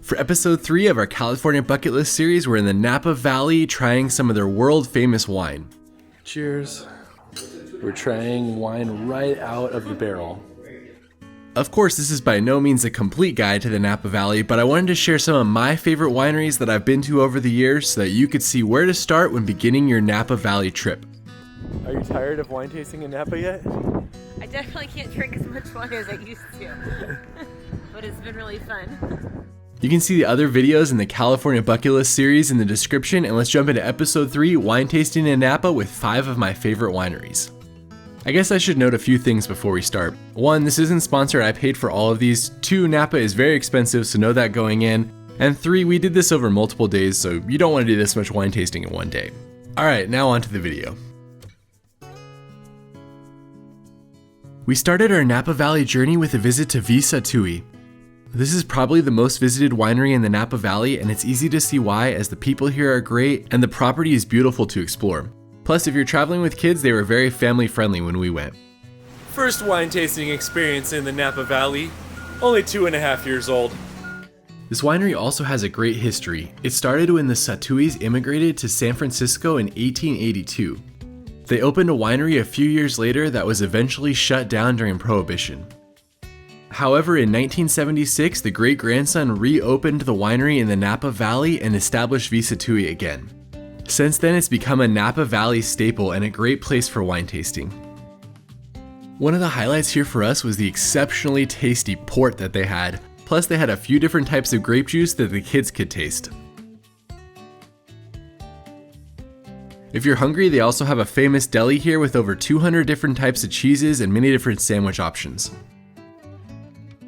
For episode 3 of our California bucket list series, we're in the Napa Valley trying some of their world famous wine. Cheers. We're trying wine right out of the barrel. Of course, this is by no means a complete guide to the Napa Valley, but I wanted to share some of my favorite wineries that I've been to over the years so that you could see where to start when beginning your Napa Valley trip. Are you tired of wine tasting in Napa yet? I definitely can't drink as much wine as I used to, but it's been really fun. You can see the other videos in the California bucket list series in the description, and let's jump into episode 3, wine tasting in Napa with 5 of my favorite wineries. I guess I should note a few things before we start. 1, this isn't sponsored, I paid for all of these. 2, Napa is very expensive, so know that going in. And 3, we did this over multiple days, so you don't want to do this much wine tasting in one day. Alright, now on to the video. We started our Napa Valley journey with a visit to Winery. This is probably the most visited winery in the Napa Valley, and it's easy to see why, as the people here are great and the property is beautiful to explore. Plus, if you're traveling with kids, they were very family friendly when we went. First wine tasting experience in the Napa Valley, only 2.5 years old. This winery also has a great history. It started when the Satuis immigrated to San Francisco in 1882. They opened a winery a few years later that was eventually shut down during Prohibition. However, in 1976, the great-grandson reopened the winery in the Napa Valley and established Winery again. Since then, it's become a Napa Valley staple and a great place for wine tasting. One of the highlights here for us was the exceptionally tasty port that they had, plus they had a few different types of grape juice that the kids could taste. If you're hungry, they also have a famous deli here with over 200 different types of cheeses and many different sandwich options.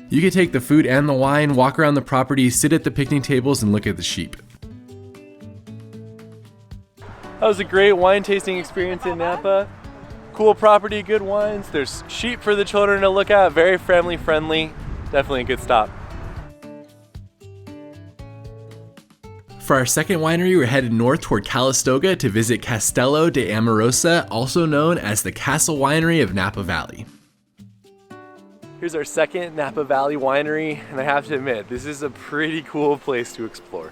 You can take the food and the wine, walk around the property, sit at the picnic tables, and look at the sheep. That was a great wine tasting experience in Napa. Cool property, good wines. There's sheep for the children to look at, very family friendly. Definitely a good stop. For our second winery, we're headed north toward Calistoga to visit Castello de Amorosa, also known as the Castle Winery of Napa Valley. Here's our second Napa Valley winery, and I have to admit, this is a pretty cool place to explore.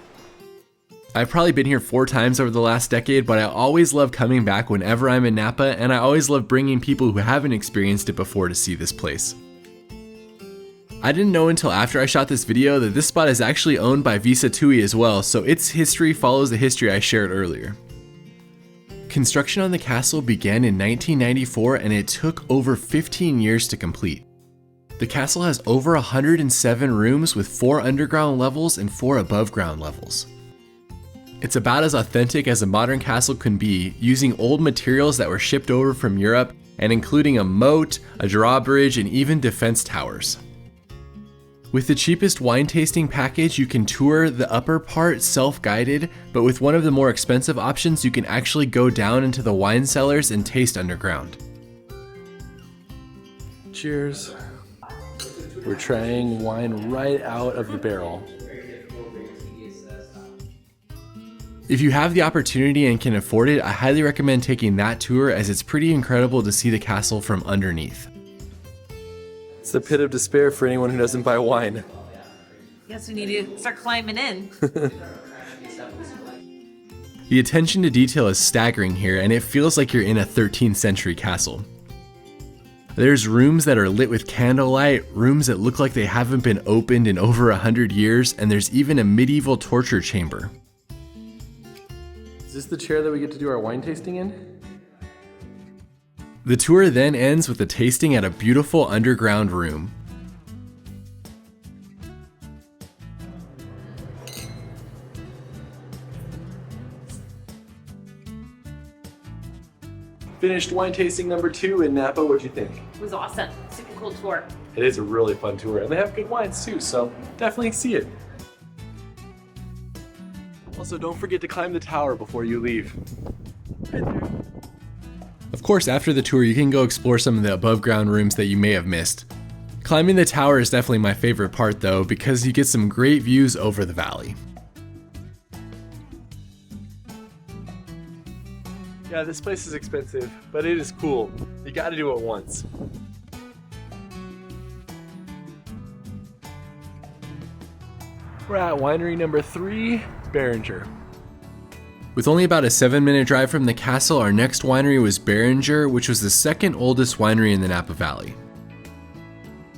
I've probably been here 4 times over the last decade, but I always love coming back whenever I'm in Napa, and I always love bringing people who haven't experienced it before to see this place. I didn't know until after I shot this video that this spot is actually owned by Winery as well, so its history follows the history I shared earlier. Construction on the castle began in 1994, and it took over 15 years to complete. The castle has over 107 rooms with 4 underground levels and 4 above ground levels. It's about as authentic as a modern castle can be, using old materials that were shipped over from Europe and including a moat, a drawbridge, and even defense towers. With the cheapest wine tasting package, you can tour the upper part self-guided, but with one of the more expensive options, you can actually go down into the wine cellars and taste underground. Cheers. We're trying wine right out of the barrel. If you have the opportunity and can afford it, I highly recommend taking that tour, as it's pretty incredible to see the castle from underneath. It's the pit of despair for anyone who doesn't buy wine. Guess we need to start climbing in. The attention to detail is staggering here, and it feels like you're in a 13th century castle. There's rooms that are lit with candlelight, rooms that look like they haven't been opened in over 100 years, and there's even a medieval torture chamber. Is this the chair that we get to do our wine tasting in? The tour then ends with a tasting at a beautiful underground room. Finished wine tasting number 2 in Napa. What'd you think? It was awesome. Super cool tour. It is a really fun tour, and they have good wines too, so definitely see it. Also, don't forget to climb the tower before you leave. Of course, after the tour, you can go explore some of the above ground rooms that you may have missed. Climbing the tower is definitely my favorite part though, because you get some great views over the valley. Yeah, this place is expensive, but it is cool. You gotta do it once. We're at winery number 3, Behringer. With only about a 7-minute drive from the castle, our next winery was Behringer, which was the second oldest winery in the Napa Valley.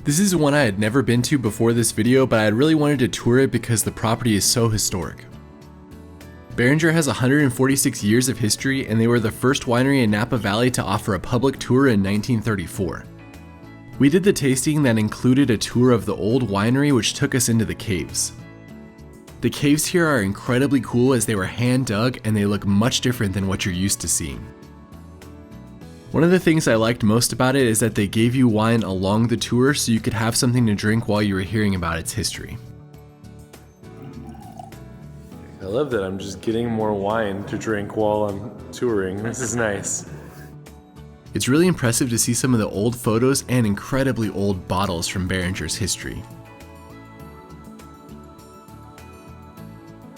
This is one I had never been to before this video, but I had really wanted to tour it because the property is so historic. Behringer has 146 years of history, and they were the first winery in Napa Valley to offer a public tour in 1934. We did the tasting that included a tour of the old winery, which took us into the caves. The caves here are incredibly cool as they were hand dug and they look much different than what you're used to seeing. One of the things I liked most about it is that they gave you wine along the tour so you could have something to drink while you were hearing about its history. I love that I'm just getting more wine to drink while I'm touring. This is nice. It's really impressive to see some of the old photos and incredibly old bottles from Behringer's history.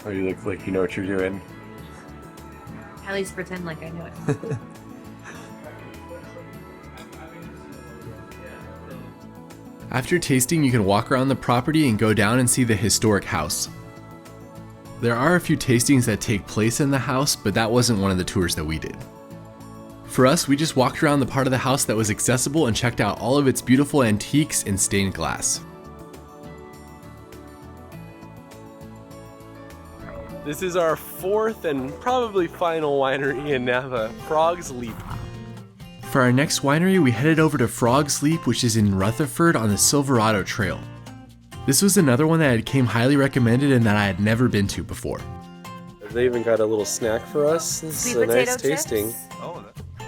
Oh, you look like you know what you're doing. At least pretend like I know it. After tasting, you can walk around the property and go down and see the historic house. There are a few tastings that take place in the house, but that wasn't one of the tours that we did. For us, we just walked around the part of the house that was accessible and checked out all of its beautiful antiques and stained glass. This is our 4th and probably final winery in Napa, Frog's Leap. For our next winery, we headed over to Frog's Leap, which is in Rutherford on the Silverado Trail. This was another one that came highly recommended and that I had never been to before. They even got a little snack for us. This is a nice tasting.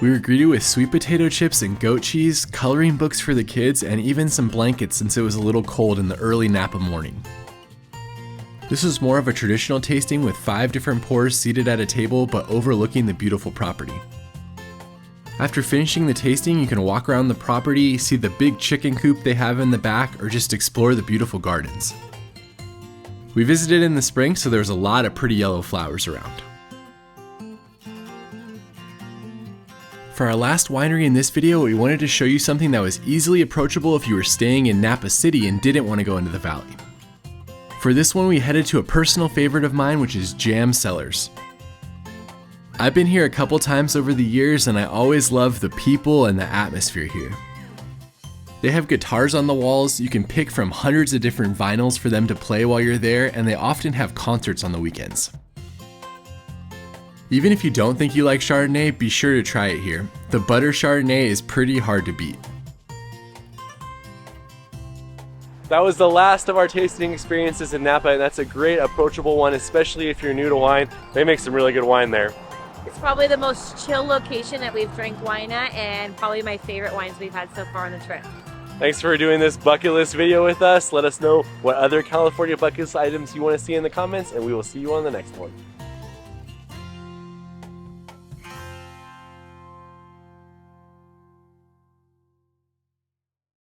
We were greeted with sweet potato chips and goat cheese, coloring books for the kids, and even some blankets since it was a little cold in the early Napa morning. This was more of a traditional tasting with 5 different pours seated at a table but overlooking the beautiful property. After finishing the tasting, you can walk around the property, see the big chicken coop they have in the back, or just explore the beautiful gardens. We visited in the spring, so there was a lot of pretty yellow flowers around. For our last winery in this video, we wanted to show you something that was easily approachable if you were staying in Napa City and didn't want to go into the valley. For this one, we headed to a personal favorite of mine, which is Cellars. I've been here a couple times over the years and I always love the people and the atmosphere here. They have guitars on the walls, you can pick from hundreds of different vinyls for them to play while you're there, and they often have concerts on the weekends. Even if you don't think you like Chardonnay, be sure to try it here. The butter Chardonnay is pretty hard to beat. That was the last of our tasting experiences in Napa, and that's a great approachable one, especially if you're new to wine. They make some really good wine there. It's probably the most chill location that we've drank wine at, and probably my favorite wines we've had so far on the trip. Thanks for doing this bucket list video with us. Let us know what other California bucket list items you want to see in the comments, and we will see you on the next one.